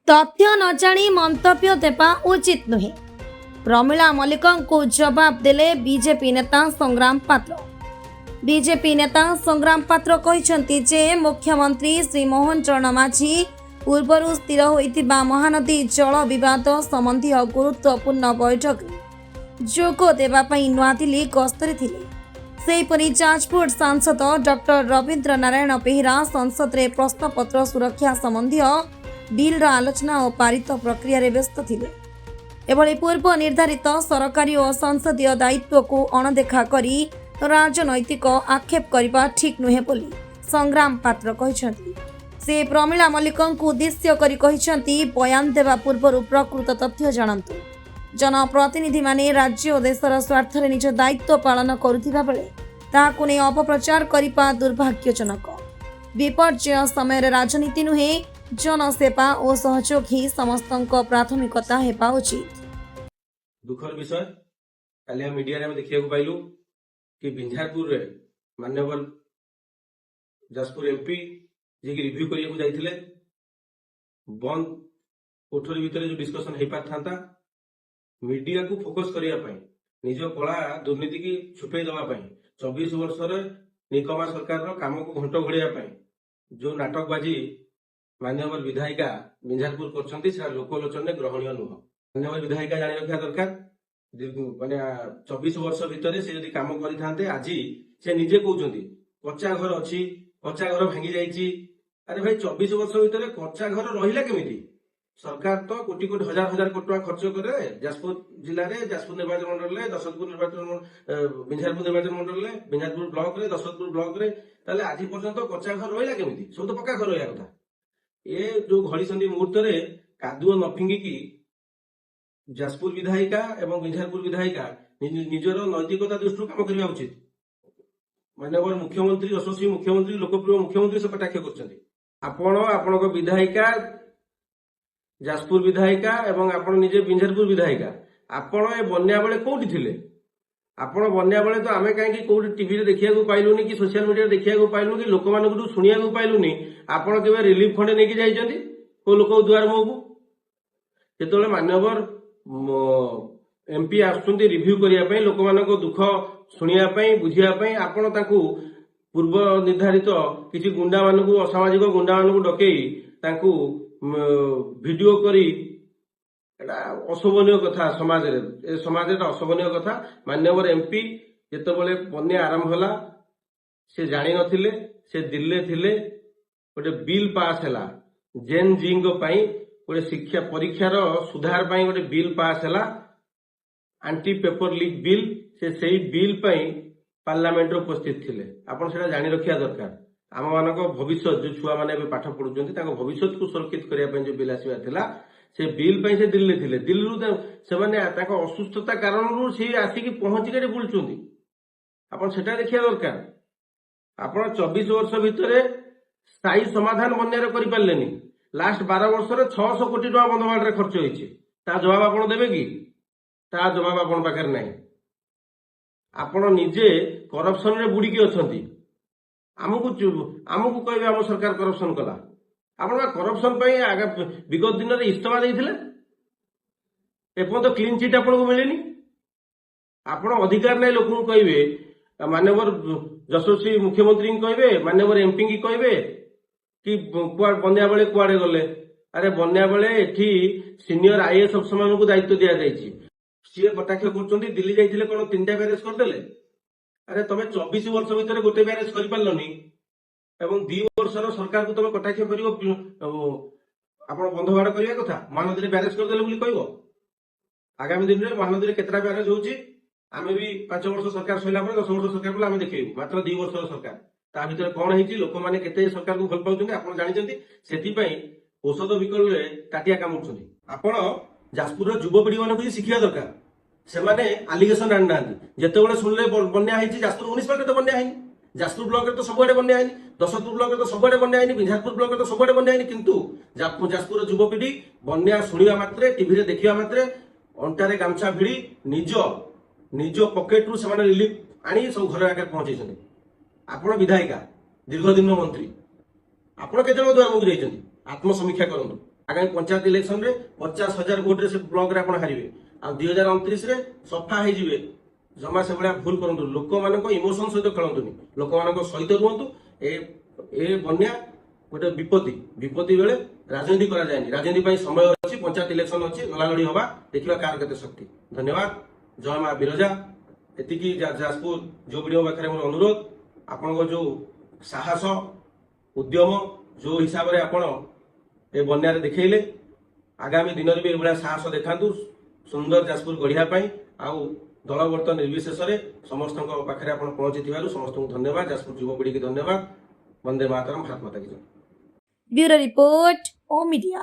तथ्य न जाणी मंतव्य देवा उचित नुहे। प्रमिला मल्लिकଙ୍କୁ जवाब देले बीजेपी नेता संग्राम पात्र। बीजेपी नेता संग्राम पात्र कहते जे मुख्यमंत्री श्री मोहन चरण माझी पूर्व स्थिर होइतिबा महानदी जल विवाद संबंधी गुरुत्वपूर्ण बैठक जोग देवाई नुआदिल्ली गस्तरे थिले। सेहीपरि जाजपुर सांसद डॉक्टर रवींद्र नारायण बेहेरा संसद में प्रश्नपत्र सुरक्षा संबंधी बिल आलोचना और पारित प्रक्रिया व्यस्त थिले। एभली पूर्व निर्धारित सरकारी और संसदीय दायित्व को अणदेखा करी राजनैतिक आक्षेप करने ठीक नुहे बोली संग्राम पात्र कहते। से प्रमिला मल्लिकଙ୍କୁ उद्देश्य करी कहते बयान देवा पूर्व प्रकृत तथ्य जानतु। जनप्रतिनिधि माने राज्य और देशर स्वार्थ में निज दायित्व पालन करुथिबा बेले ताहाकु नै अपप्रचार करिबा दुर्भाग्यजनक। विपर्यय समय राजनीति नुहे, जनसेवा और सहयोग ही समस्त प्राथमिकता हेबा उचित। दुखर विषय काली हम मीडिया रे देखिया को पाइलु कि बिंझारपुर रे माननीय जाजपुर एमपी जे कि रिव्यू करिया को जाइथिले बंद कोठरी भितर जो डिस्कशन हे पाथांता मीडिया को फोकस करिया पई निज कला दुर्नीति की छुपे दवा पई 24 वर्ष रे निकमा सरकार रो काम को घंटो घोड़िया पई जो नाटकबाजी माननीय विधायिका बिंझारपुर करछंती से लोकलोचन ग्रहणीय नुह। माननीय विधायिका जानि रखा दरकार माने 24 वर्ष भितर से यदि काम करि थांते आज से निजे कहउछंती कच्चा घर अछि, कच्चा घर भांगी जाइछि। अरे भाई 24 वर्ष भितर कच्चा घर रहिला केमिति? सरकार तो कोटी कोटी हजार हजार कोटी टका खर्च करे जाजपुर जिले में, जाजपुर निर्वाचन मंडल में, दशरथपुर निर्वाचन बिंझारपुर निर्वाचन मंडल में, बिंझारपुर ब्लॉक रे, दशरथपुर ब्लॉक रे ताले आज पर्यंत कच्चा घर रहिला केमिति? सब तो पक्का घर रहिया कथा। ये जो घड़ी मुहूर्त रे कादुओ न फिंगिकी जाजपुर विधायिका एवं बिंझारपुर विधायिका निजर नैतिकता दृष्टि काम करने उचित। माननीय मुख्यमंत्री, यशस्वी मुख्यमंत्री, लोकप्रिय मुख्यमंत्री से कटाक्ष करछंती। आपण आपणक विधायिका जाजपुर विधायिका एवं आपण निजे बिंझारपुर विधायिका आपण ए बन्या बेले कोठी थिले? आपण बन्या बेले तो आमे काहे कि कोठी टीवी रे देखिया को पाइलुनी कि सोशल मीडिया रे देखिया को पाइलुनी कि लोक मानकु सुनिया को पाइलुनी। आपण केबे रिलीफ फंड नेकी जाइछंती को लोक दुआर मुहु जेतोले मान्यवर एमपी आसुंती रिव्यू करिया पई लोक मानक दुख सुनिया पई बुझिया पई आपण ताकू पूर्व निर्धारित किछि गुंडा मानकु असामाजिक गुंडा मानकु डकेई ताकू वीडियो करी एटा अशोभनीय कथा समाज रे ए समाज रे अशोभनीय कथा। मान्यवर एमपी जेतेबेले बन्या आरंभ होला से जानि नथिले, से दिल्ली थिले गोटे बिल पास हैला जेन जींग पई गोटे शिक्षा परीक्षार सुधार पई गोटे बिल पास हैला एंटी पेपर लीक बिल। से सही बिल पई पार्लियामेंट रे उपस्थित थिले। आपण सेटा जानि रखिया दरकार। आम मानक भविष्य जो छुआ माने पाठ पढ़ुचंती ताको भविष्य को सुरक्षित करिया पई जो बिल आसीबा थिला से बिल पई से दिल्ली थिले। दिल्ली से माने ताको असुस्थता कारणरू से आसी पहुंची के बुलचंती। आपण सेटा देखिया दरकार। आपण 24 वर्ष भितरे स्थायी समाधान बन्यार करि पारलेनी। लास्ट 12 वर्ष रे 600 कोटी टका बंधवाड़ रे खर्च होइछि। ता जवाब आपण देबे कि? ता जवाब आपण पाखर नाही। आपण निजे करप्शन रे बुडी के अछंती। आमको कहबे आम सरकार करप्शन कला। आपण करप्शन पई आगा विगत दिन रे इस्तीफा देइथिले। एपन तो क्लीन चिट आपण को मिलेनी। आपण अधिकार नै लोक को कहबे माननीय यशस्वी मुख्यमंत्री को कहबे, माननीय एमपी की कहबे कि बन्या बेले कुआडे गले। अरे बन्या बेले एठी सीनियर आईएएस अफसर को दायित्व दिया जाइछि। सी कटाक्ष करछंती दिल्ली जाइथिले कोन 3टा बैरेज कर देले। अरे तमे 24 वर्ष भितर गोटे बैरेज कर पारलनी एवं 2 वर्षर सरकार को तमे कटाक्ष करिवो आपण बंधवाड़ करिया कथा। महानदी रे बैरेज कर देले बोली कहबो। आगामी दिन रे महानदी रे केतरा बैरेज होउची आमे भी 5 वर्ष सरकार सइला पर 10 वर्ष सरकार बोले आमे देखैबु। मात्र 2 वर्षर सरकार ता भितर कोन हेची लोक माने केते सरकार को भल पाउछन्ती आपण जानिछन्ती। सेति पई औषध विकल रे टाटिया कामुछन्ती। आपण जाजपुर रो युवपीढ़ी माने को शिखिया दरकार। से माने एलिगेशन आन नांती जेतेबेले सुनले बन्या हेची जाजपुर म्युनिसिपालिटी तो बन्या हैनी, जाजपुर ब्लॉक रे तो सबुआडे बन्या हैनी, दशरथपुर ब्लॉक रे तो सबुआडे बन्या हैनी, बिंझारपुर ब्लॉक रे तो सबुआडे बन्या हैनी। किंतु जाजपुर रो युवपीढ़ी बन्या सुनिया मात्रे टीवी रे देखिया मात्रे अंटारे गामछा भिड़ी निज पॉकेट रु से रिलीफ आनी सब घर आगे पहुंचैछन्ती। आपण विधायिका दीर्घ दिन मंत्री आपण केते द्वार मुख जाइछन्ती? आत्मसमीक्षा करंतु। आगामी पंचायत इलेक्शन रे 50,000 भोट रे से ब्लॉक रे आपण हारिबे आ 2029 रे सफा हे जिवे जमा से बड़ा भूल करंतु लोक मानको इमोशन सहित खेलंतुनी लोक मानको सहित रुहंतु ए बन्या गोटे विपत्ति बेले राजनीति करा जायनि राजनीति पई समय अछि पंचायत इलेक्शन अछि लड़ा लड़ी होबा देखिबा कार केते शक्ति धन्यवाद जय मां बिरजा एतिकी जाजपुर जो वीडियो पाखरे मोर अनुरोध आपण जो साहस उद्यम जो हिसाब रे आपण ए बन्या रे देखैले आगामी दिन रे भी एबला साहस देखांतु सुंदर जाजपुर गढ़िया पई आउ दलवर्त निर्विशेष रे समस्त पाखरे आपण पहुंची थिबारु समस्त धन्यवाद जाजपुर युवपीढ़ी के धन्यवाद वंदे मातरम भारत माता की जय ब्यूरो रिपोर्ट ओ मीडिया।